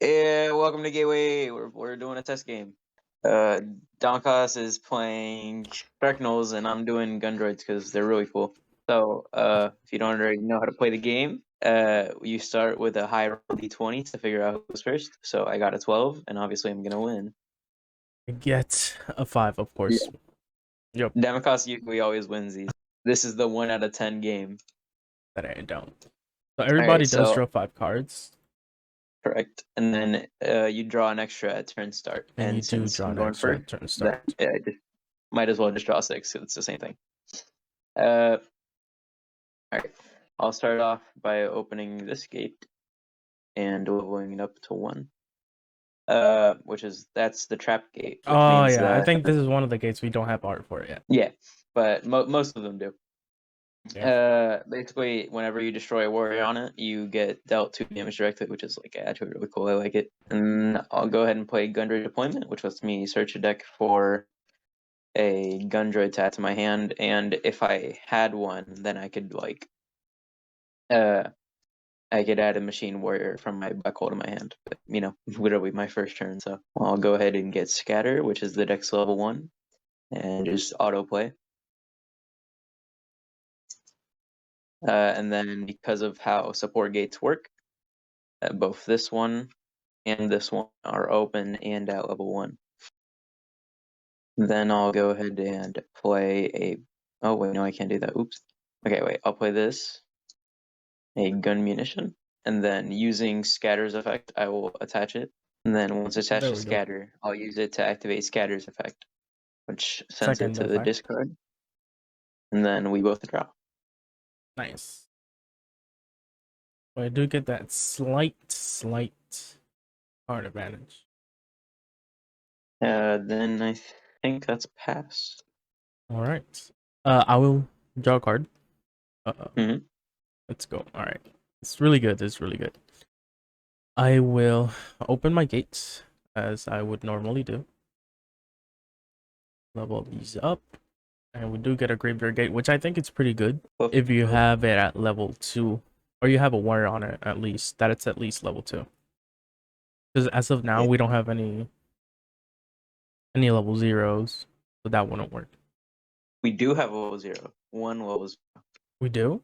Yeah, welcome to Gateway. We're doing a test game. Uh, Donkas is playing Sharknulls, and I'm doing Gundroids because they're really cool. So, if you don't already know how to play the game, you start with a high roll d20 to figure out who goes first. So I got a 12, and obviously I'm gonna win. Get a 5, of Yeah. course. Yep, Demakas usually always wins these. This is the 1 out of 10 game. that I don't. So All right, everybody does so draw 5 cards, correct, and then you draw an extra at turn start. and you And do since draw I'm an going extra first, at turn then start. yeah, I just might as well just draw 6. It's the same thing. Uh, all right. I'll start off by opening this gate and leveling it up to 1. That's the trap gate, which Oh means yeah, I that think this is one of the gates we don't have art for yet. yeah, but most of them do. Yeah. Basically, whenever you destroy a warrior on it, you get dealt 2 damage directly, which is like actually really cool. I like it. And I'll go ahead and play Gundroid Deployment, which lets me search a deck for a Gundroid to add to my hand, and if I had one, then I could uh I could add a machine warrior from my back hole to my hand. But, literally my first turn. So I'll go ahead and get Scatter, which is the deck's level 1, and just autoplay. And then because of how support gates work, both this one and this one are open and at level 1. Then I'll go ahead and play a... Oh, wait, no, I can't do that. Oops. Okay, wait, I'll play this. A gun munition. And then using Scatter's effect, I will attach it. And then once attached There to we go. Scatter, I'll use it to activate Scatter's effect, which sends it Second to the effect. discard. And then we both draw. Nice. But I do get that slight card advantage. Then I think that's pass. All right. I will draw a card. Mhm. Let's go. All right. It's really good. It's really good. I will open my gates as I would normally do. Level these up. And we do get a graveyard gate, which I think it's pretty good if you have it at level 2. Or you have a warrior on it at least. That it's at least level 2. Because as of now, Yeah. we don't have any level 0s. So that wouldn't work. We do have a level 0. One level 0. We do?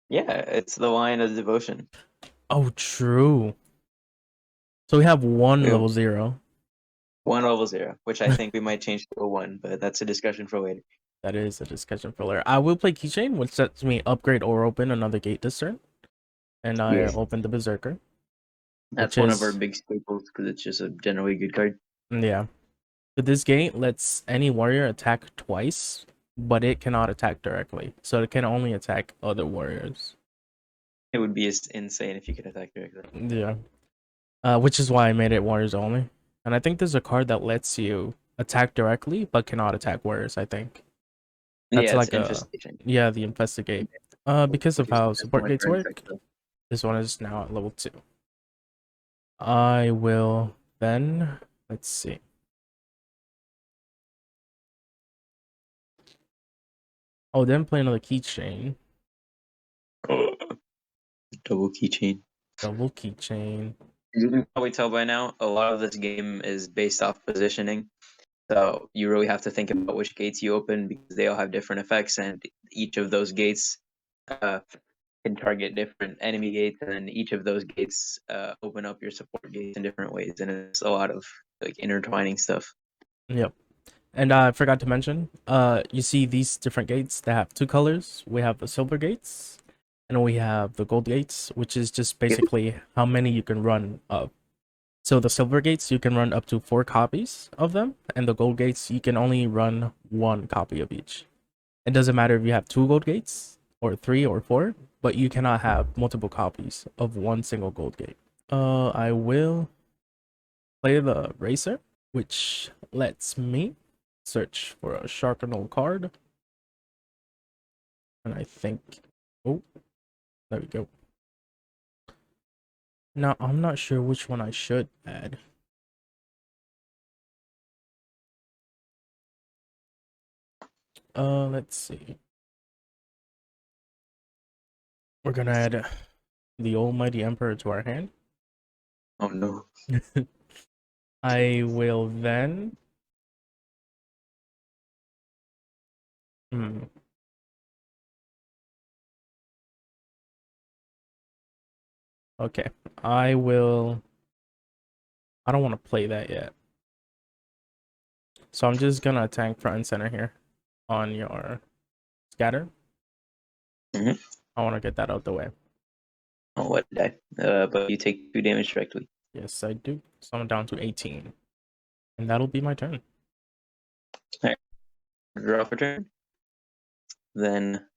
Yeah, it's the Lion of Devotion. Oh, true. So we have one We have level 0. one level 0, which I think we might change to a 1, but that's a discussion for later. That is a discussion for later. I will play Keychain, which lets me upgrade or open another gate this turn. And I Yeah. open the Berserker. That's Which one of our is, big staples because it's just a generally good card. yeah. But this gate lets any warrior attack twice, but it cannot attack directly. So it can only attack other warriors. It would be insane if you could attack directly. Yeah. Which is why I made it warriors only. And I think there's a card that lets you attack directly, but cannot attack warriors, I think. That's Yeah, it's like a, Infestation, yeah, the Investigate. Because of which is how that's support more gates turn work, effective. this one is now at level 2. I will then, let's see. Oh, then play another keychain. Double keychain. Double keychain. You can probably tell by now, a lot of this game is based off positioning. So you really have to think about which gates you open because they all have different effects, and each of those gates can target different enemy gates, and then each of those gates open up your support gates in different ways, and it's a lot of like intertwining stuff. Yep. And I forgot to mention, you see these different gates that have 2 colors. We have the silver gates, and we have the gold gates, which is just basically how many you can run of. So the silver gates, you can run up to 4 copies of them, and the gold gates, you can only run 1 copy of each. It doesn't matter if you have 2 gold gates, or 3 or 4, but you cannot have multiple copies of one single gold gate. I will play the racer, which lets me search for a Sharknull card. And I think, oh, there we go. Now, I'm not sure which one I should add. Let's see. We're gonna add the Almighty Emperor to our hand. Oh no. I will then. Hmm. Okay. I will. I don't want to play that yet. So I'm just gonna tank front and center here on your scatter. Mhm. I want to get that out the way. Oh, what die? But you take 2 damage directly. Yes, I do. So I'm down to 18. And that'll be my turn. Alright. Draw for turn. Then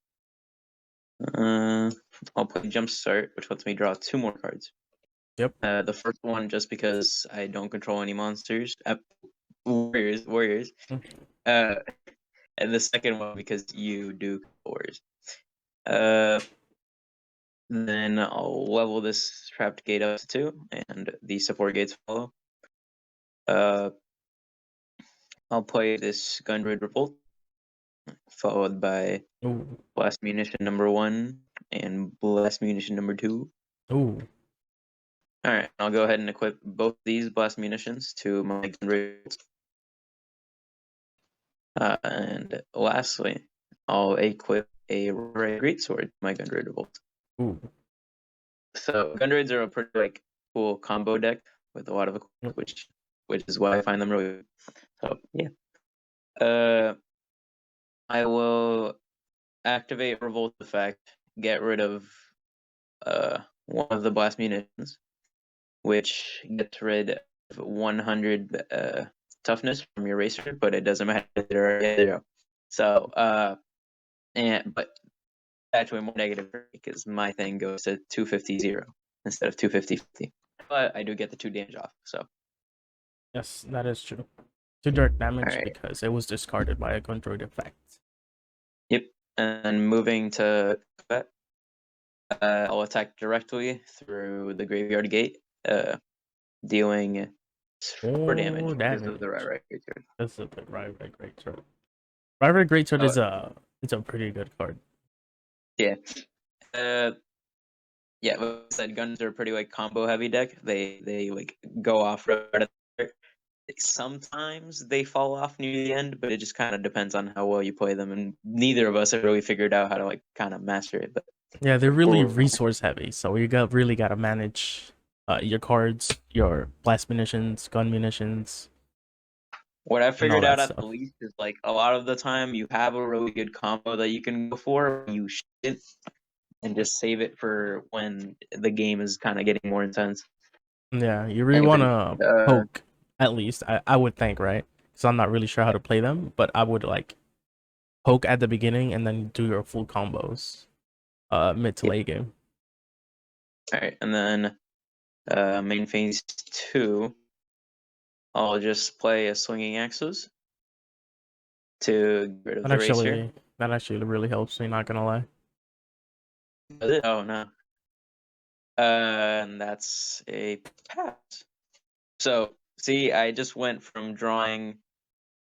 I'll play Jump Start, which lets me draw 2 more cards. Yep. The first one just because I don't control any monsters. Warriors. Mm. Uh, and the second one because you do warriors. Uh, then I'll level this trapped gate up to 2, and the support gates follow. I'll play this Gundroid Revolt, followed by Ooh. Blast Munition number 1 and Blast Munition number 2. Ooh. Alright, I'll go ahead and equip both these Blast Munitions to my Gundroid. And lastly, I'll equip a Ray Greatsword to my Gundroid Revolt. Ooh. So Gundroids are a pretty cool combo deck with a lot of equipment, which is why I find them really good. So yeah. I will activate Revolt effect, get rid of one of the blast munitions, which gets rid of 100 toughness from your racer, but it doesn't matter if they're at 0. So but actually more negative because my thing goes to 250-0 instead of 250-50. But I do get the 2 damage off. So Yes, that is true. 2 direct damage alright. because it was discarded by a Gundroid effect. Yep. And moving to combat, I'll attack directly through the graveyard gate, dealing 4 damage 4 because damage. of the right creature. This is the Rival Greatsword. Rival Greatsword Oh, is a pretty good card. yeah. Yeah, like I said, guns are pretty combo heavy deck. They go off right at the start. Sometimes they fall off near the end, but it just kind of depends on how well you play them. And neither of us have really figured out how to kind of master it. But Yeah, they're really we're- resource heavy, so you really gotta manage your cards, your blast munitions, gun munitions, what I and all figured that out at the stuff. least is a lot of the time you have a really good combo that you can go for. You should and just save it for when the game is kind of getting more intense. Yeah, you really Anyway, wanna poke, at least I would think, right? Because I'm not really sure how to play them, but I would poke at the beginning and then do your full combos, mid to yeah. late game. All right, and then main phase 2, I'll just play a swinging axes to get rid of the racer. That actually really helps me. Not gonna lie. Does it? Oh no. And that's a pass. So see, I just went from drawing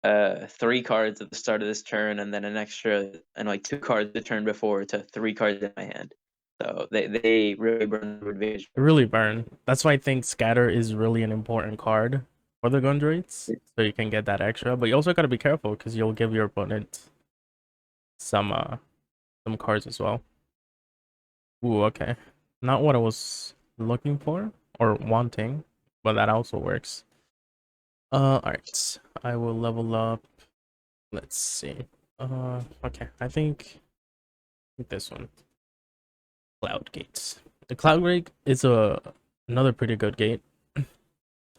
3 cards at the start of this turn and then an extra and 2 cards the turn before to 3 cards in my hand. So they really burn the advantage. Really burn. That's why I think scatter is really an important card for the Gundroids, so you can get that extra. But you also gotta be careful because you'll give your opponent some cards as well. Ooh, okay. Not what I was looking for or wanting, but that also works. Alright. I will level up. Let's see. Okay. I think this one. Cloud Gates. The Cloud Gate is another pretty good gate.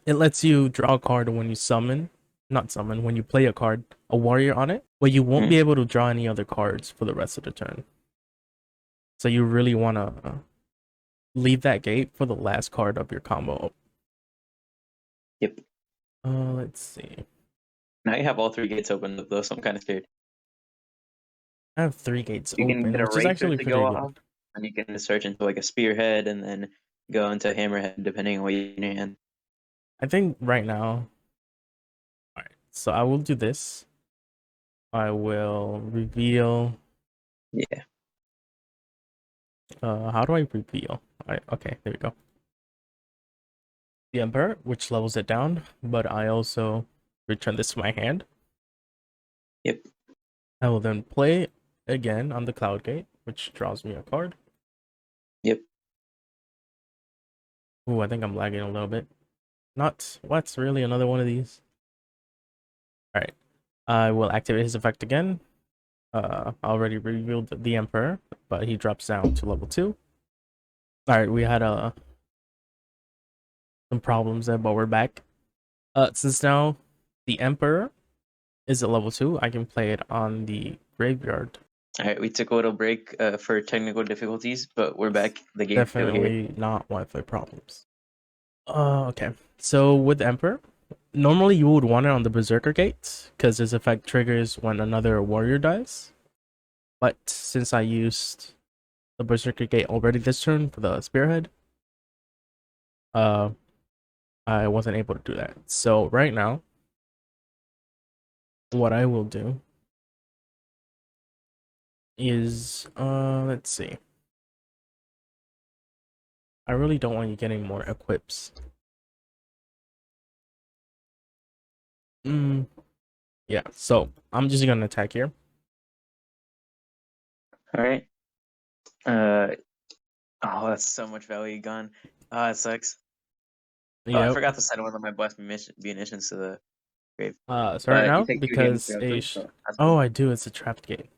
It lets you draw a card when you summon, not summon, when you play a card, a warrior on it, but you won't be able to draw any other cards for the rest of the turn. So you really want to leave that gate for the last card of your combo. Yep. Let's see. Now you have all 3 gates open though, so I'm kind of scared. I have 3 gates You can get open, a which is racer actually to go pretty off, good. and you can search into a spearhead and then go into hammerhead depending on what you in your hand. I think right now. Alright, so I will do this. I will reveal. Yeah. How do I reveal? Alright, okay, there we go. the Emperor, which levels it down, but I also return this to my hand. Yep. I will then play again on the Cloud Gate, which draws me a card. Yep. Ooh, I think I'm lagging a little bit. Not what's really another one of these. All right, I will activate his effect again. I already revealed the Emperor, but he drops down to level 2. All right, we had some problems there, but we're back. Since now the Emperor is at level 2, I can play it on the graveyard. All right, we took a little break for technical difficulties, but we're back. The game's still here. Definitely not Wi-Fi problems. Okay. So with Emperor, normally you would want it on the Berserker Gate because this effect triggers when another warrior dies. But since I used the Berserker Gate already this turn for the Spearhead, I wasn't able to do that. So right now, what I will do is let's see. I really don't want you getting more equips. Yeah, so I'm just gonna attack here. All right. Oh, that's so much value gone. Oh, it sucks. Oh, I Yep. forgot to send one of my blessed munitions to the grave. So right But you now, take 2 damage because directly, so that's oh, cool. I do, it's a trapped gate.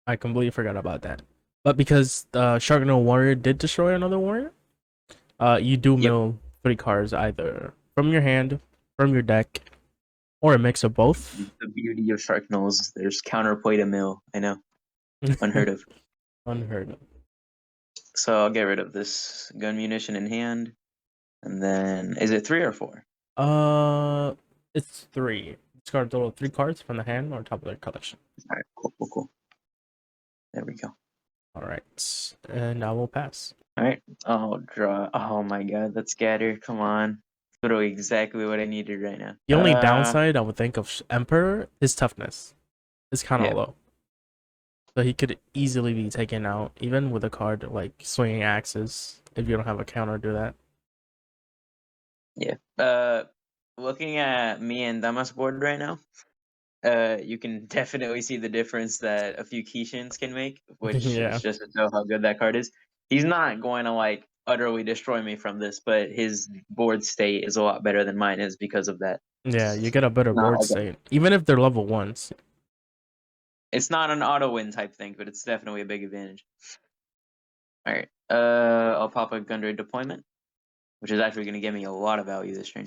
I completely forgot about that. But because the Sharknul warrior did destroy another warrior, you do Yep. mill 3 cards either from your hand, from your deck, or a mix of both. The beauty of Sharknulls, there's counterplay to mill. I know. Unheard of. Unheard of. So I'll get rid of this gun munition in hand. And then, is it 3 or 4? It's 3. Discard a total of 3 cards from the hand or top of their collection. All right, cool. There we go. All right, and I will pass. All right, I'll draw. Oh my god, that scatter. Come on. Literally exactly what I needed right now. The only downside I would think of Emperor is toughness. It's kind of yeah. low. So he could easily be taken out, even with a card like Swinging Axes, if you don't have a counter to that. Yeah. Looking at me and Damas board right now, you can definitely see the difference that a few Keishins can make, which Yeah. is just to show how good that card is. He's not going to like utterly destroy me from this, but his board state is a lot better than mine is because of that. Yeah, you get a better Not board like state, even if they're level 1s. it's not an auto win type thing, but it's definitely a big advantage. All right. I'll pop a Gundroid deployment, which is actually going to give me a lot of value this turn.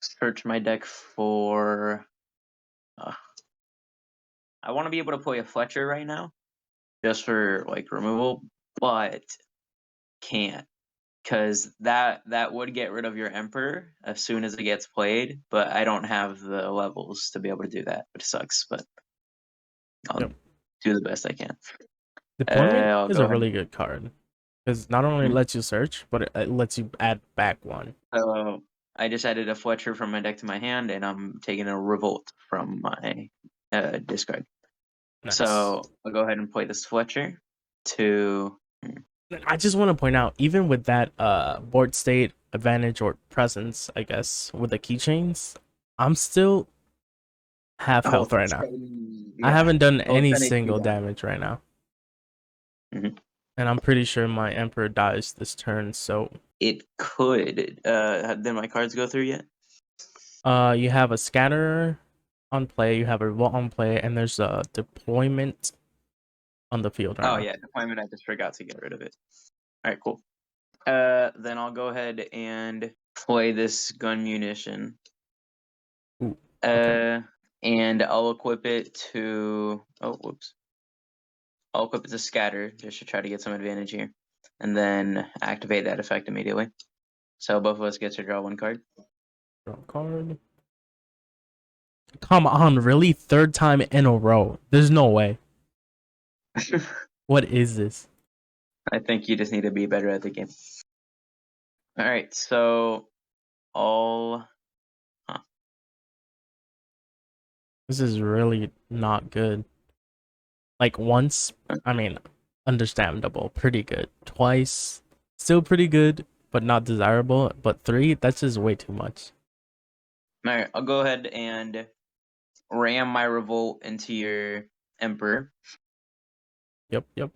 Search my deck for. I want to be able to play a Fletcher right now, just for like removal, but can't because that would get rid of your Emperor as soon as it gets played. But I don't have the levels to be able to do that, which sucks. But I'll do the best I can. Deployment I'll is go a ahead. really good card because not only lets you search, but it lets you add back one. So I just added a Fletcher from my deck to my hand, and I'm taking a Revolt from my discard. Nice. So I'll go ahead and play this Fletcher to. I just want to point out, even with that board state advantage or presence, I guess, with the keychains, I'm still half health right now. I haven't done any single damage right now. Mm-hmm. And I'm pretty sure my Emperor dies this turn, so... It could. Did my cards go through yet? You have a Scatter on play, you have a Revolt on play, and there's a Deployment on the field right now. Yeah, Deployment, I just forgot to get rid of it. Alright, cool. Then I'll go ahead and play this gun munition. Ooh, okay. And I'll equip it to... Oh, whoops. I'll equip it to Scatter, just to try to get some advantage here. And then activate that effect immediately. So both of us get to draw 1 card. Draw a card. Come on, really? 3rd time in a row. There's no way. What is this? I think you just need to be better at the game. Alright, so I'll... This is really not good. Like, once, I mean, understandable, pretty good. Twice, Still pretty good, but not desirable. But 3, that's just way too much. All right, I'll go ahead and ram my revolt into your emperor, Yep, yep.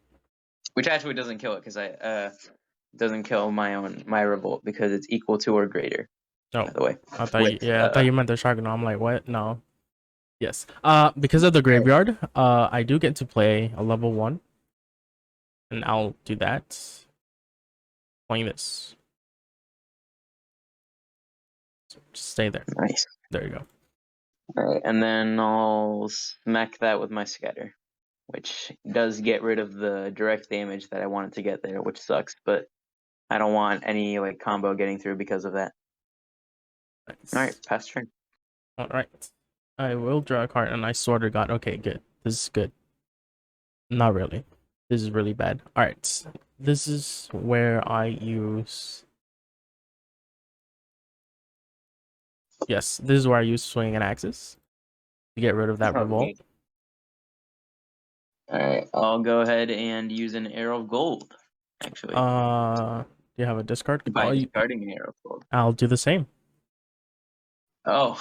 which actually doesn't kill it because I doesn't kill my revolt because it's equal to or greater. Oh, By the way, I thought with I thought you meant the Sharknul. I'm like, what? No. Yes. Because of the graveyard, I do get to play a level 1, and I'll do that. Playing this. So just stay there. nice. There you go. All right, and then I'll smack that with my scatter, which does get rid of the direct damage that I wanted to get there, which sucks, but I don't want any like combo getting through because of that. Nice. All right, pass turn. All right. I will draw a card, and I sort of got. Okay, good. This is good. Not really. This is really bad. All right. This is where I use. Yes, this is where I use swing and axis to get rid of that revolt. Okay. All right, I'll go ahead and use an arrow of gold. Actually, Do you have a discard? by discarding an arrow of gold. I'll do the same. Oh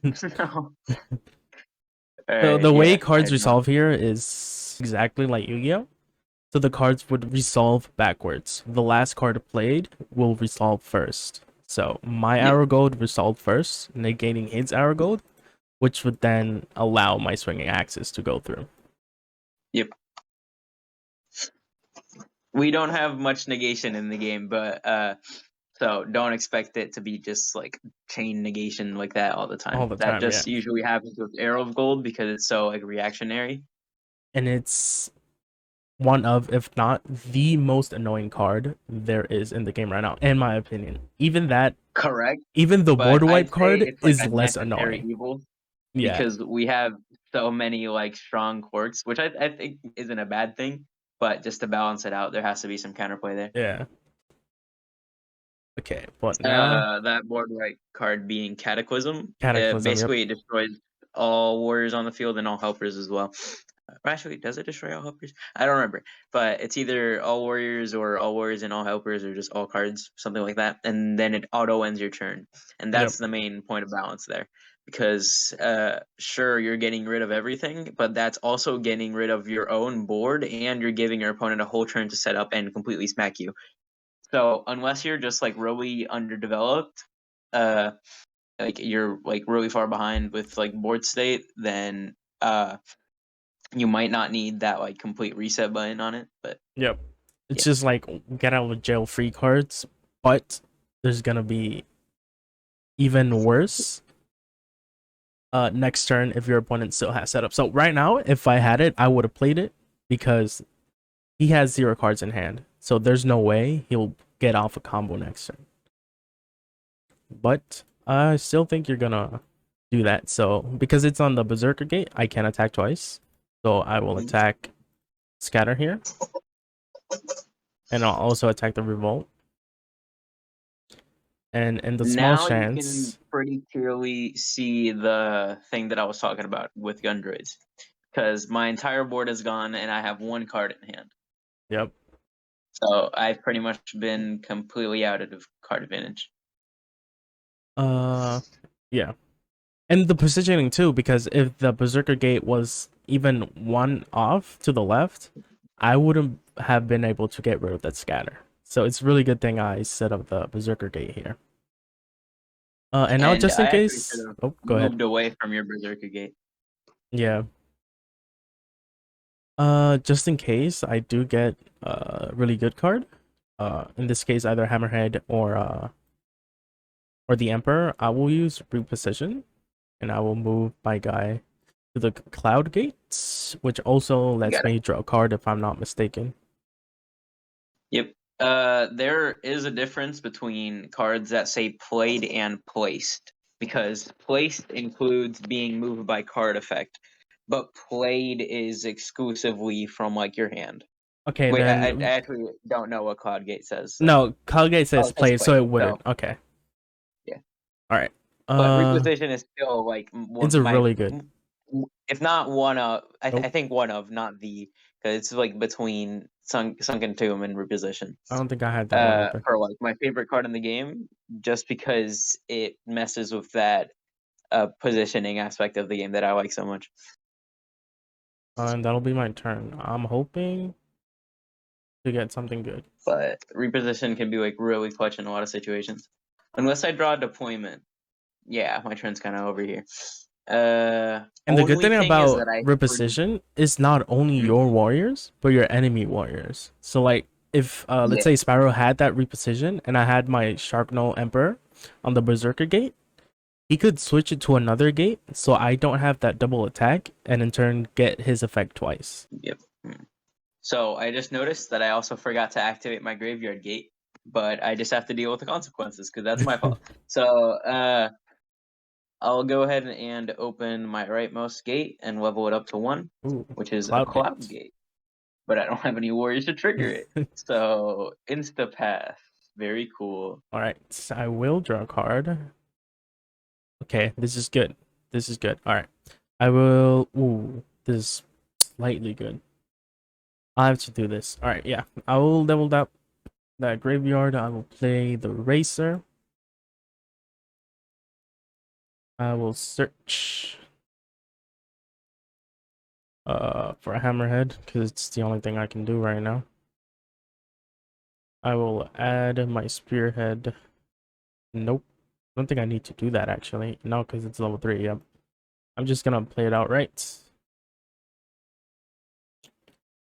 no. All So right, the way yeah, cards resolve here is exactly like Yu-Gi-Oh! So the cards would resolve backwards. The last card played will resolve first. So my Yep. arrow gold resolved first, negating his arrow gold, which would then allow my swinging axis to go through. Yep. We don't have much negation in the game, but so don't expect it to be just like chain negation like that all the time. All the That time, yeah. just usually happens with Arrow of Gold because it's so like reactionary. And it's one of, if not the most annoying card there is in the game right now, in my opinion. Even Correct. the But board I'd wipe say card it's like is a less necessary annoying. evil Yeah, because we have so many like strong quirks, which I think isn't a bad thing, but just to balance it out, there has to be some counterplay there. yeah. Okay, but now That board right card being Cataclysm. Cataclysm. Yep, Basically, it destroys all warriors on the field and all helpers as well. Actually, does it destroy all helpers? I don't remember, but it's either all warriors or all warriors and all helpers or just all cards, something like that. And then it auto ends your turn, and yep, that's the main point of balance there. Because sure, you're getting rid of everything, but that's also getting rid of your own board, and you're giving your opponent a whole turn to set up and completely smack you. So unless you're just like really underdeveloped, uh, like you're like really far behind with like board state, then you might not need that like complete reset button on it. But yep. It's yeah, just like get out of jail free cards, but there's gonna be even worse next turn if your opponent still has setup. So right now, if I had it, I would have played it because he has 0 cards in hand. So there's no way he'll get off a combo next turn. But I still think you're gonna do that. So because it's on the Berserker Gate, I can attack twice. So I will attack Scatter here. And I'll also attack the Revolt. And in the small now you can chance, pretty clearly see the thing that I was talking about with Gundroids, because my entire board is gone and I have 1 card in hand. yep. So I've pretty much been completely out of card advantage. Yeah. And the positioning too, because if the Berserker Gate was even 1 off to the left, I wouldn't have been able to get rid of that scatter. So it's really good thing I set up the Berserker Gate here. And now just in I actually should case, have oh, go ahead. moved away from your Berserker Gate. Yeah. Just in case I do get a really good card. In this case, either Hammerhead or the Emperor, I will use Reposition, and I will move my guy to the Cloud Gates, which also lets me draw a card if I'm not mistaken. Yep. There is a difference between cards that say played and placed, because placed includes being moved by card effect, but played is exclusively from like your hand. Okay, Wait, I then actually don't know what Cloudgate says. So. no, Cloud Gate Oh, says it says play, so played. it wouldn't. Okay. Yeah. All right. But reposition is still like It's a really good. if not one of, Oh, I think one of, not the because it's like between Sunken Tomb and Reposition. I don't think I had that one open. For like my favorite card in the game, just because it messes with that positioning aspect of the game that I like so much. And that'll be my turn. I'm hoping to get something good. But Reposition can be like really clutch in a lot of situations. Unless I draw a deployment. Yeah, my turn's kind of over here. And the good Only thing thing is about that I reposition is not only your warriors, but your enemy warriors. So like if let's yeah, say Sparrow had that reposition and I had my Sharknull Emperor on the Berserker gate, he could switch it to another gate so I don't have that double attack and in turn get his effect twice. yep. So I just noticed that I also forgot to activate my graveyard gate, but I just have to deal with the consequences because that's my fault. So I'll go ahead and open my rightmost gate and level it up to 1, Ooh, which is a Cloud cloud Gate. gate. But I don't have any warriors to trigger it. So insta path. Very cool. All right, I will draw a card. Okay, this is good. This is good. All right, I will. Ooh, this is slightly good. I have to do this. All right, yeah, I will level up that graveyard. I will play the racer. I will search for a hammerhead because it's the only thing I can do right now. I will add my spearhead. Nope. I don't think I need to do that actually. No, because it's level 3. Yep. I'm just gonna play it outright.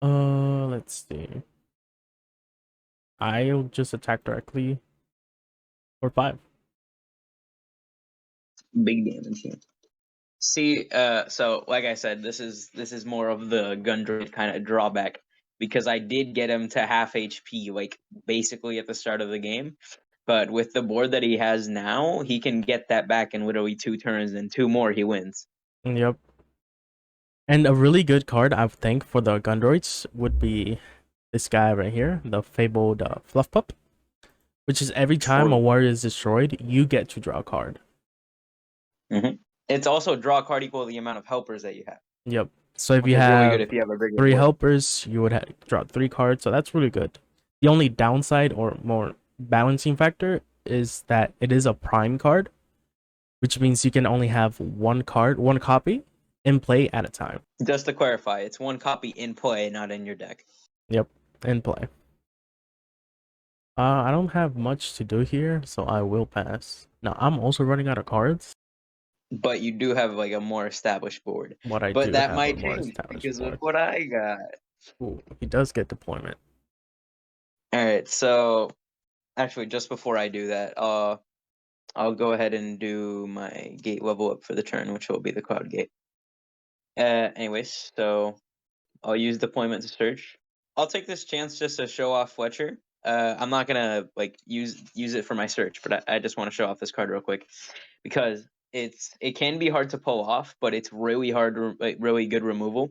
Let's see. I'll just attack directly for 5. Big damage here. See, so like I said, this is more of the Gundroid kind of drawback because I did get him to half HP, like basically at the start of the game. But with the board that he has now, he can get that back in literally 2 turns, and 2 more he wins. Yep. And a really good card, I think, for the Gundroids would be this guy right here, the fabled Fluff Pup, which is every time a True. warrior is destroyed, you get to draw a card. It's also draw a card equal to the amount of helpers that you have, Yep. So if which you is really good have if you have a bigger 3 board. helpers, you would draw 3 cards. So that's really good. The only downside or more balancing factor is that it is a prime card, which means you can only have one copy in play at a time. Just to clarify, it's 1 copy in play, not in your deck. Yep, in play. I don't have much to do here, so I will pass. Now I'm also running out of cards. But you do have like a more established board. What I But do that have a might more change established because of board. what I got. Ooh, he does get deployment. All right, so actually, just before I do that, I'll go ahead and do my gate level up for the turn, which will be the cloud gate. Anyways, so I'll use deployment to search. I'll take this chance just to show off Fletcher. I'm not gonna like use it for my search, but I just want to show off this card real quick because it can be hard to pull off, but it's really hard, like really good removal.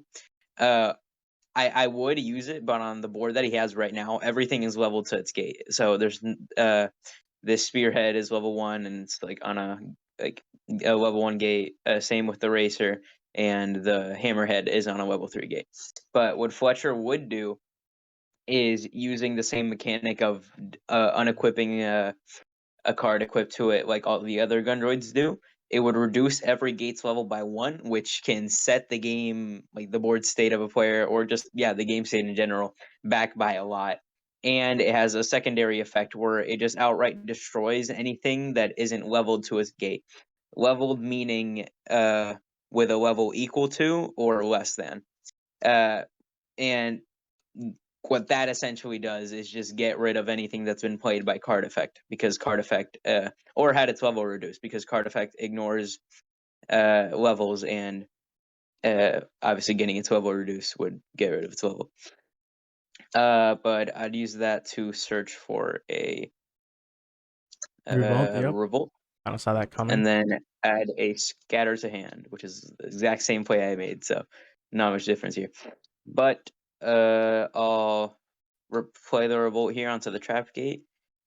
I would use it, but on the board that he has right now, everything is leveled to its gate. So there's this spearhead is level 1, and it's like on a level 1 gate. Same with the racer, and the hammerhead is on a level 3 gate. But what Fletcher would do is using the same mechanic of unequipping a card equipped to it like all the other Gundroids do. It would reduce every gate's level by 1, which can set the game, like the board state of a player, or just the game state in general, back by a lot. And it has a secondary effect where it just outright destroys anything that isn't leveled to its gate. Leveled meaning with a level equal to or less than. And what that essentially does is just get rid of anything that's been played by card effect, because card effect or had its level reduced, because card effect ignores levels, and obviously getting its level reduced would get rid of its level. But I'd use that to search for a Revolt, yep. revolt, I don't saw that coming. and then add a scatter to hand, which is the exact same play I made, so not much difference here. But I'll play the revolt here onto the trap gate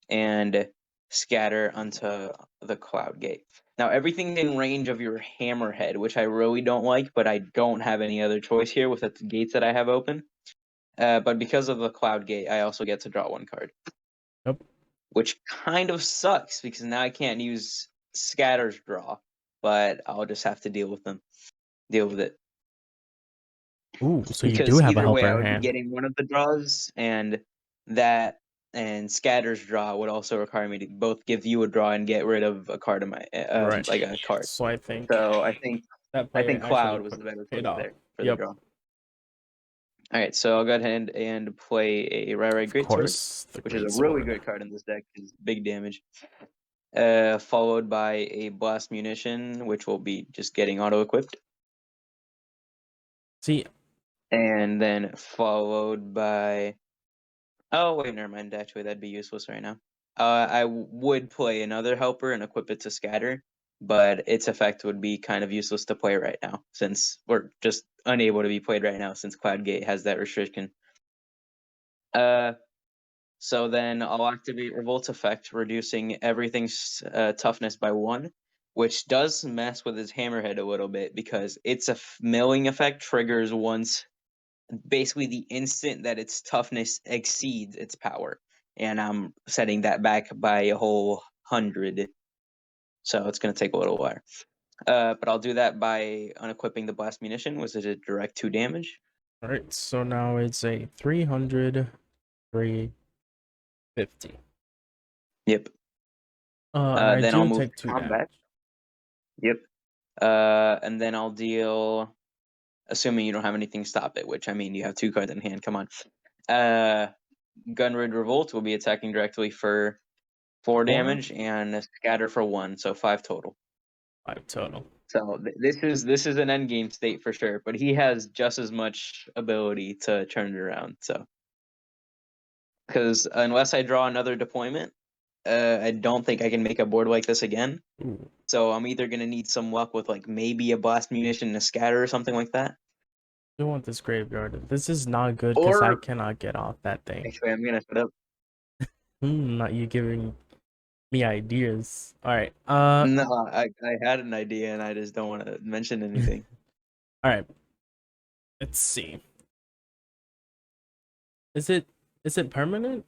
and scatter onto the cloud gate. Now everything in range of your hammerhead, which I really don't like, but I don't have any other choice here with the gates that I have open. But because of the Cloud Gate, I also get to draw 1 card. Yep. Which kind of sucks because now I can't use Scatter's draw, but I'll just have to deal with it. Ooh, so you do Because have a either way, helper I in would be hand. getting one of the draws, and Scatter's draw would also require me to both give you a draw and get rid of a card of my Right. like a card. So I think So that I play think actually Cloud was the better paid choice off. there for the Yep. draw. All right, so I'll go ahead and play a Rai Of Greatsword, course, the which is a really greatsword. good card in this deck. Is big damage. Followed by a Blast Munition, which will be just getting auto-equipped. See, And then followed by... Oh, wait, never mind. Actually, that'd be useless right now. I would play another Helper and equip it to Scatter, but its effect would be kind of useless to play right now, since we're just unable to be played right now, since Cloudgate has that restriction. So then I'll activate Revolt's effect, reducing everything's toughness by 1, which does mess with his Hammerhead a little bit because its milling effect triggers once, basically the instant that its toughness exceeds its power. And I'm setting that back by a whole 100. So it's going to take a little while. But I'll do that by unequipping the Blast Munition, which is a direct 2 damage. alright, so now it's a 300, 350. Yep. And I then I'll do move take to 2 combat. damage. Yep. And then I'll deal, assuming you don't have anything to stop it, which I mean, you have 2 cards in hand. Come on. Gundroid Revolt will be attacking directly for 4 damage and Scatter for 1, so 5 total. 5 total. So this is an endgame state for sure, but he has just as much ability to turn it around. So, because unless I draw another deployment, I don't think I can make a board like this again. Ooh. So I'm either gonna need some luck with like maybe a Blast Munition and a Scatter or something like that. I want this graveyard. This is not good because I Or cannot get off that thing. actually, I'm gonna set up. Not you giving me ideas. Alright, No, I had an idea and I just don't want to mention anything. alright. Let's see. Is it permanent?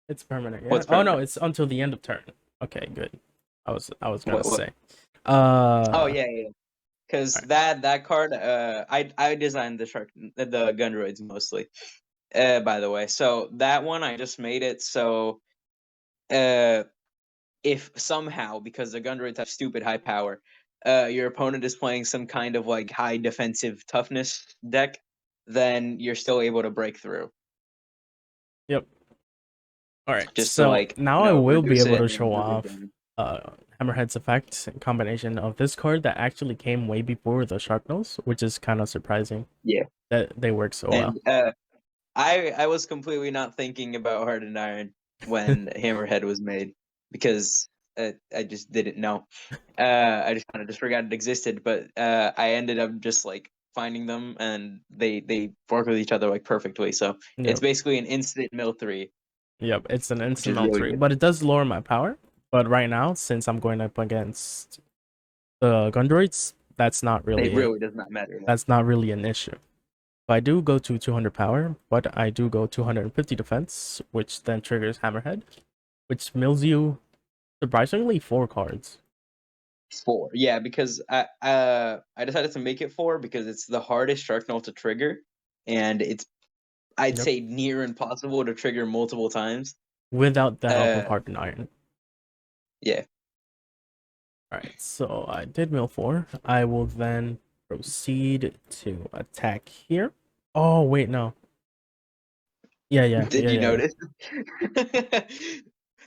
It's permanent, yeah. What's Oh no, permanent? it's until the end of turn. Okay, good. I was gonna What? say. Oh yeah. Because Alright. that card, I designed the Gundroids mostly. By the way, so that one I just made it so, if somehow, because the Gundroids have stupid high power, your opponent is playing some kind of like high defensive toughness deck, then you're still able to break through. Yep. Alright, Just to so like, now I will be reduce able it to and then show do big off damage. Hammerhead's effect in combination of this card that actually came way before the Sharknulls, which is kind of surprising. Yeah, That they work so well. and I was completely not thinking about Hardened Iron when Hammerhead was made because I just didn't know. I just kind of just forgot it existed, but I ended up just like finding them, and they work with each other like perfectly. So it's Yep. basically an instant mill 3, Yep, it's an which instant is melt really 3, good. but it does lower my power. But right now, since I'm going up against the Gundroids, It really does not matter. that's not really an issue. So I do go to 200 power, but I do go 250 defense, which then triggers Hammerhead, which mills you surprisingly 4 cards. 4, yeah, because I decided to make it 4 because it's the hardest Sharknull to trigger, and it's, I'd Yep. say, near impossible to trigger multiple times. Without the help of Uh, Hardened Iron. yeah. Alright, so I did mill 4. I will then proceed to attack here. Oh, wait, no. Did you Yeah. notice?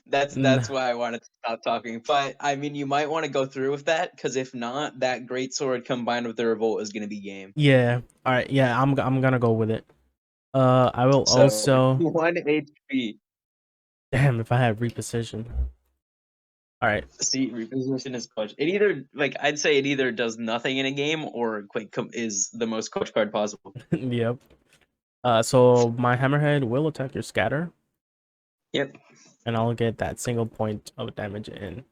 That's why I wanted to stop talking. But I mean, you might want to go through with that because if not, that great sword combined with the revolt is going to be game. Yeah. All right. Yeah, I'm gonna go with it. I will So also. 1 HP. Damn, if I had reposition. All right. See, reposition is clutch. It either like I'd say it either does nothing in a game or like is the most clutch card possible. Yep. So my hammerhead will attack your scatter, Yep. and I'll get that single point of damage in.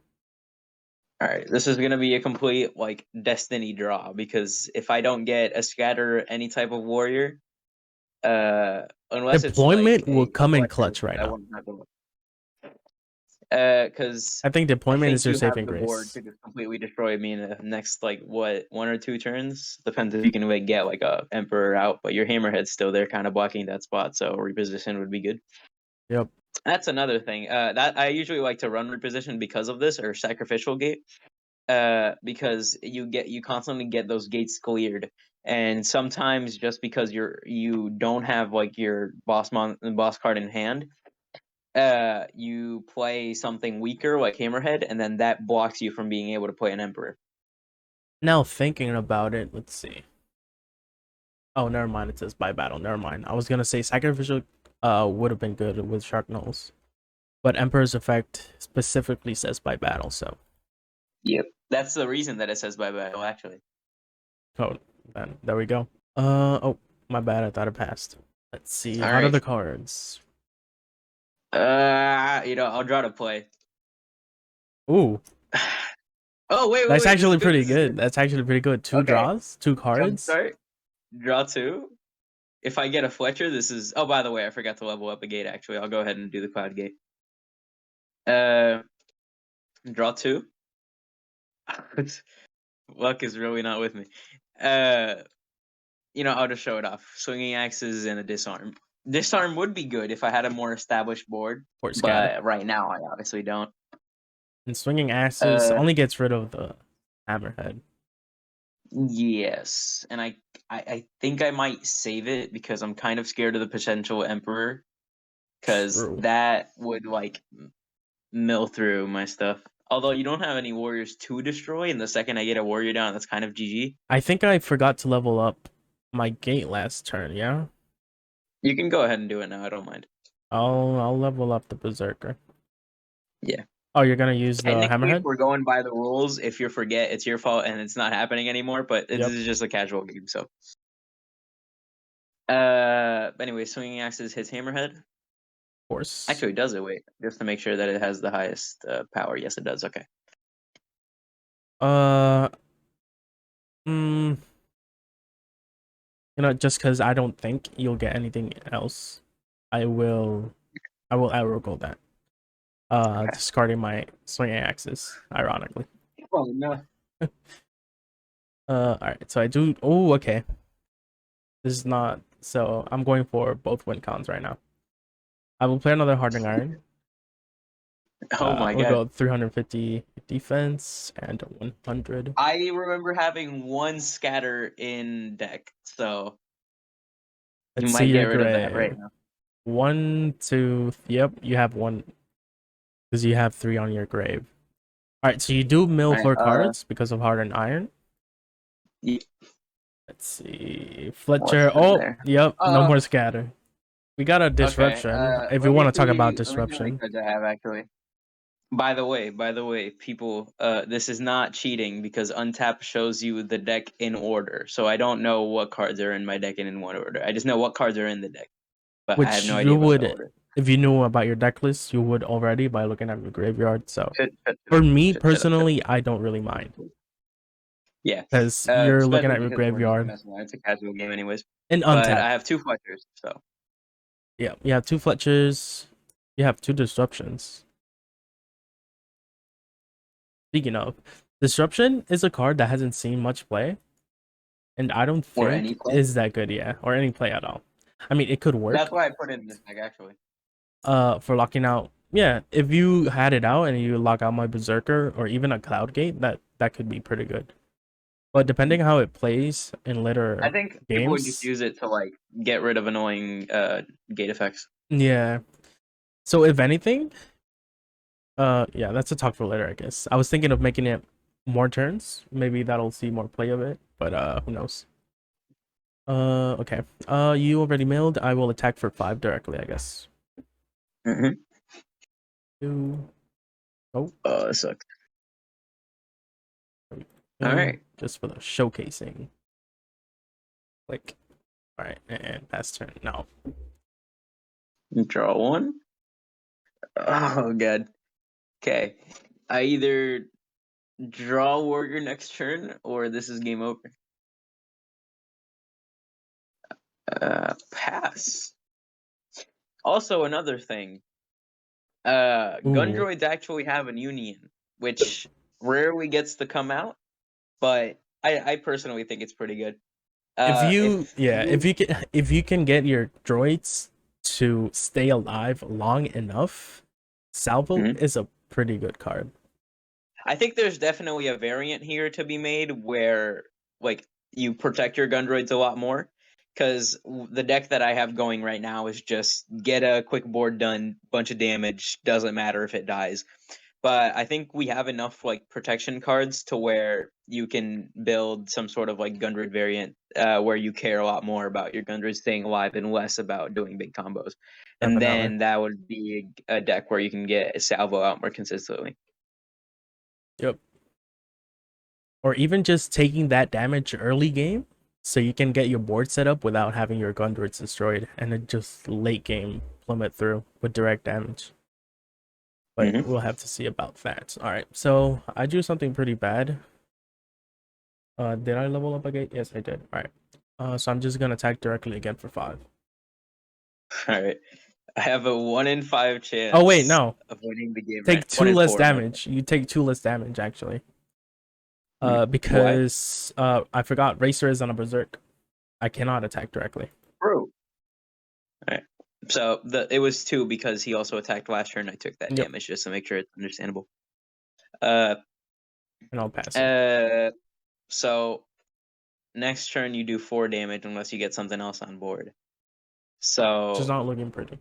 All right, this is gonna be a complete like destiny draw because if I don't get a scatter any type of warrior, Unless it's like Deployment will a come in collector, clutch right I now. wouldn't have to. Because I think I deployment think is your you have saving the board grace. to just completely destroy me in the next like what 1 or 2 turns. Depends if you can like, get like a emperor out, but your hammerhead's still there, kind of blocking that spot. So reposition would be good. Yep. That's another thing. That I usually like to run reposition because of this, or sacrificial gate. Because you constantly get those gates cleared, and sometimes just because you don't have like your boss card in hand, you play something weaker like Hammerhead, and then that blocks you from being able to play an Emperor. Now thinking about it, let's see. Oh, never mind. It says by battle. Never mind. I was gonna say sacrificial would have been good with Sharknulls, but Emperor's effect specifically says by battle. So Yep, that's the reason that it says by battle, actually. oh, then there we go. Oh, my bad. I thought it passed. Let's see. All How are right. the cards? I'll draw to play. Ooh, Oh, wait, that's this is actually good. pretty This is good. good. That's actually pretty good. Two Okay, draws, two cards. jumpstart, draw 2. If I get a Fletcher, this is. Oh, by the way, I forgot to level up a gate. Actually, I'll go ahead and do the Cloud Gate. Draw 2. Luck is really not with me. I'll just show it off. Swinging axes and a disarm. Disarm would be good if I had a more established board, Or scatter. but right now I obviously don't. And swinging axes only gets rid of the hammerhead. Yes, and I think I might save it because I'm kind of scared of the potential Emperor, because True. that would like mill through my stuff. Although you don't have any warriors to destroy, and the second I get a warrior down, that's kind of GG. I think I forgot to level up my gate last turn. Yeah. You can go ahead and do it now. I don't mind. I'll level up the berserker. Yeah. Oh, you're gonna use the Technically, if hammerhead? we're going by the rules, if you forget, it's your fault and it's not happening anymore. But this Yep. is just a casual game, so. Anyway, swinging axes hits hammerhead. Of course. Actually, does it? Wait, just to make sure that it has the highest power. Yes, it does. Okay. Uh. Just because I don't think you'll get anything else, I will arrow go that. Okay. Discarding my swinging axes, ironically. Oh no. Alright, so I do. Oh, okay. This is not. So I'm going for both win cons right now. I will play another hardening iron. Oh my We'll god. go 350 defense and 100. I remember having one scatter in deck, so Let's you see might get your rid of that right grave. now. 1, 2. Yep, you have 1 because you have 3 on your grave. All right, so you do mill All right, 4 cards because of hardened iron. yeah. Let's see, What's Fletcher. in Oh, there? yep, no more scatter. We got a Okay. disruption. If you Let me want to talk about see. Let me see how many disruption, cards I have actually. By the way, people, this is not cheating because Untap shows you the deck in order. So I don't know what cards are in my deck and in what order. I just know what cards are in the deck, but I have which no you idea about the would, order. if you knew about your deck list, you would already by looking at the graveyard. So Shut for me shut up. personally, I don't really mind Yeah. because you're looking Especially at your because we're just graveyard messing around. It's a casual game anyways. and But untap. I have 2 Fletchers, so. Yeah, you have 2 Fletchers. You have 2 disruptions. Speaking of, disruption is a card that hasn't seen much play, and I don't Or any think play. is that good, yeah, or any play at all. I mean, it could work. That's why I put it in this deck actually. For locking out. Yeah, if you had it out and you lock out my berserker or even a cloud gate, that could be pretty good. But depending how it plays in later I think people would just games, use it to like get rid of annoying gate effects. yeah. So if anything, yeah, that's a talk for later, I guess. I was thinking of making it more turns. Maybe that'll see more play of it, but who knows? Okay. You already mailed. I will attack for 5 directly, I guess. Mm-hmm. 2. Oh, That sucks. All right. just for the showcasing. Like, all right, and pass turn. No. Draw 1. Oh god. Okay. I either draw warrior next turn or this is game over. Pass. Also, another thing. Ooh. Gundroids actually have an union, which rarely gets to come out, but I personally think it's pretty good. If you can get your droids to stay alive long enough, Salvo Mhm. is a pretty good card. I think there's definitely a variant here to be made where like you protect your Gundroids a lot more. Because the deck that I have going right now is just get a quick board done, bunch of damage, doesn't matter if it dies. But I think we have enough like protection cards to where you can build some sort of like Gundroid variant where you care a lot more about your Gundroid staying alive and less about doing big combos. And Definitely. then that would be a deck where you can get Salvo out more consistently. Yep. Or even just taking that damage early game so you can get your board set up without having your Gundroids destroyed and then just late game plummet through with direct damage. But Mm-hmm. we'll have to see about that. Alright, so I drew something pretty bad. Did I level up a gate? Yes, I did. Alright. So I'm just gonna attack directly again for 5. All right. I have a 1 in 5 Oh wait, chance no. of winning the game. Take Right, 1 2 in less 4. My bad. damage. You take 2 less damage actually. Why? Because I forgot Racer is on a berserk. I cannot attack directly. True. All right. So it was 2 because he also attacked last turn. I took that Yep. damage just to make sure it's understandable. And I'll pass it. So next turn you do 4 damage unless you get something else on board. So Just not looking pretty.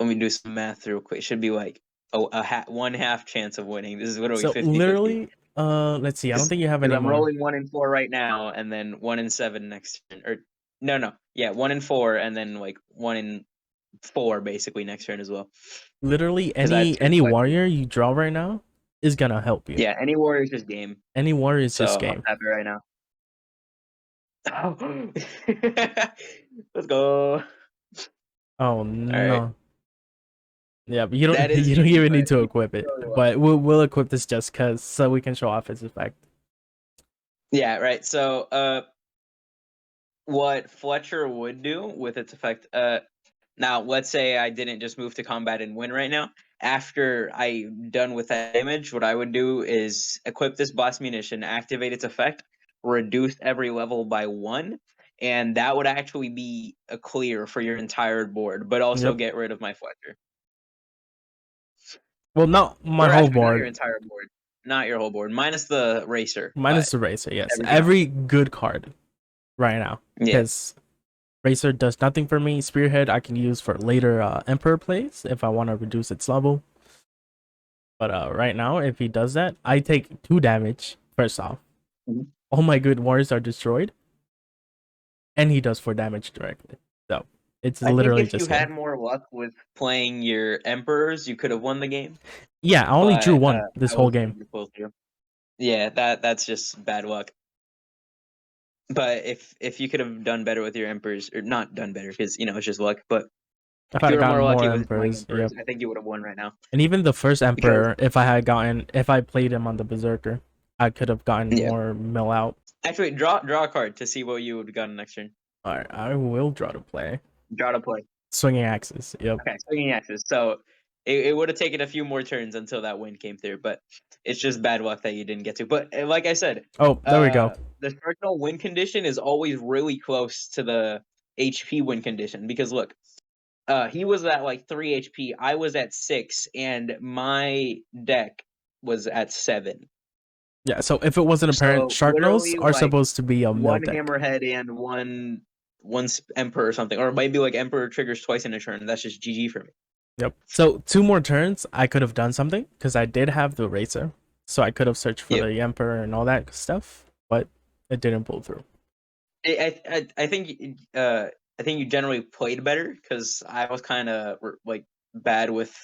let me do some math real quick. It should be like one half chance of winning. This is literally So 50-50. literally, let's see. I don't think you have any Because I'm more. rolling 1 in 4 right now, and then 1 in 7 next turn. Or no, yeah, 1 in 4, and then like 1 in 4 basically next turn as well. Literally, Because I have 2 any flexible. warrior you draw right now is gonna help you. Yeah, any warrior is just game. Any warrior is So just I'll game. tap it right now. Let's go. Oh All no. right. Yeah, but you don't That is you don't GG, even need but to you equip did it. really well. But we'll equip this just cause so we can show off its effect. Yeah, right. So what Fletcher would do with its effect, now let's say I didn't just move to combat and win right now. After I'm done with that damage, what I would do is equip this blast munition, activate its effect, reduce every level by 1, and that would actually be a clear for your entire board, but also Yep. get rid of my Fletcher. Well, not my Or whole actually, not your board. entire board. Not your whole board, minus the racer, Minus but the racer, yes. everything else. Every good card right now. Yeah. Because racer does nothing for me. Spearhead I can use for later Emperor plays if I want to reduce its level. But right now, if he does that, I take 2 damage first off. Mhm. All my good warriors are destroyed. And he does 4 damage directly. So it's I think literally if you just had game. more luck with playing your emperors, you could have won the game. Yeah, I only drew But 1 this I whole wasn't game. able to pull through. Yeah, that's just bad luck. But if you could have done better with your emperors, or not done better, because it's just luck. But If if I'd you have were gotten more more lucky with playing emperors, emperors, yep. I think you would have won right now. And even the first Because emperor, if I played him on the berserker, I could have gotten yeah, more mill out. actually, draw a card to see what you would have gotten next turn. Alright, I will draw to play. Draw to play. Swinging axes, yep. Okay, swinging axes. So it would have taken a few more turns until that win came through, but it's just bad luck that you didn't get to. But like I said, Oh, there we go. the Sharknull win condition is always really close to the HP win condition because look, he was at like 3 HP, I was at 6, and my deck was at 7. Yeah, so if it wasn't apparent, So Sharknulls literally are like supposed to be a mill one deck. hammerhead and one emperor or something, or maybe like emperor triggers twice in a turn. That's just GG for me. Yep. So 2 more turns, I could have done something because I did have the racer, so I could have searched for Yep. the emperor and all that stuff, but it didn't pull through. I think you generally played better because I was kind of like bad with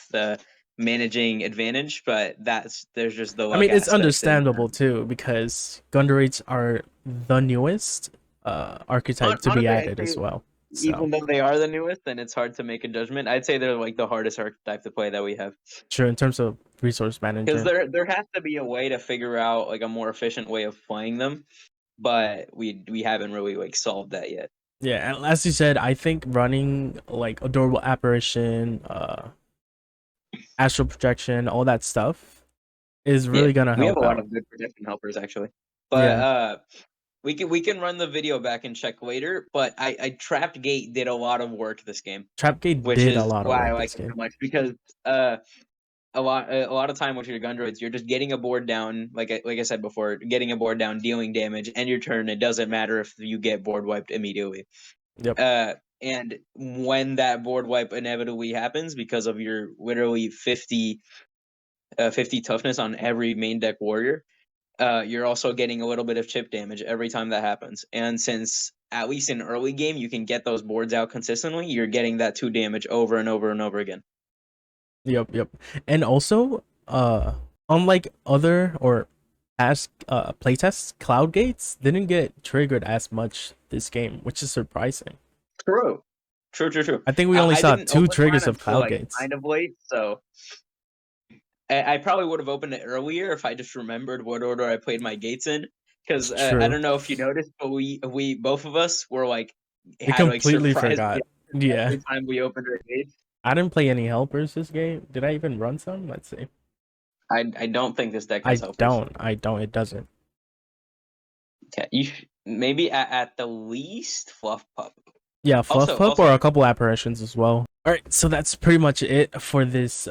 managing advantage, but there's just the luck. I mean, it's aspect understandable too because Gundroids are the newest archetype to be honestly, I'd added as say well. So even though they are the newest, then it's hard to make a judgment. I'd say they're like the hardest archetype to play that we have. sure, in terms of resource Because manager, there has to be a way to figure out like a more efficient way of playing them. but we haven't really like solved that yet. Yeah, and as you said, I think running like Adorable Apparition, Astral Projection, all that stuff is Yeah, really gonna we have help a lot out. of good protection helpers actually, but Yeah, we can run the video back and check later. But I Trapped Gate did a lot of work this game, Trapgate which did a is lot of why I work like this it so game. much because a lot of time with your Gundroids, you're just getting a board down, like I said before, getting a board down, dealing damage, and your turn. It doesn't matter if you get board wiped immediately. Yep. And when that board wipe inevitably happens because of your literally 50 toughness on every main deck warrior, you're also getting a little bit of chip damage every time that happens. And since at least in early game you can get those boards out consistently, you're getting that 2 damage over and over and over again. Yep. And also, unlike other or past playtests, Cloud Gates didn't get triggered as much this game, which is surprising. True. True. I think we only I saw didn't 2 open mine triggers of until Cloud like Gates. kind of late, so I probably would have opened it earlier if I just remembered what order I played my gates in. Because It's I true. don't know if you noticed, but we both of us were like We had like completely surprise forgot. gates Yeah. every time we opened our gates. I didn't play any helpers this game. Did I even run some? Let's see. I don't think this deck I has helpers. don't. I don't. It doesn't. Okay, maybe at the least Fluff Pup. Yeah, Fluff Pup Also, or a couple apparitions as well. Alright, so that's pretty much it for this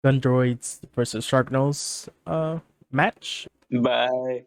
Gundroids versus Sharknulls match. bye.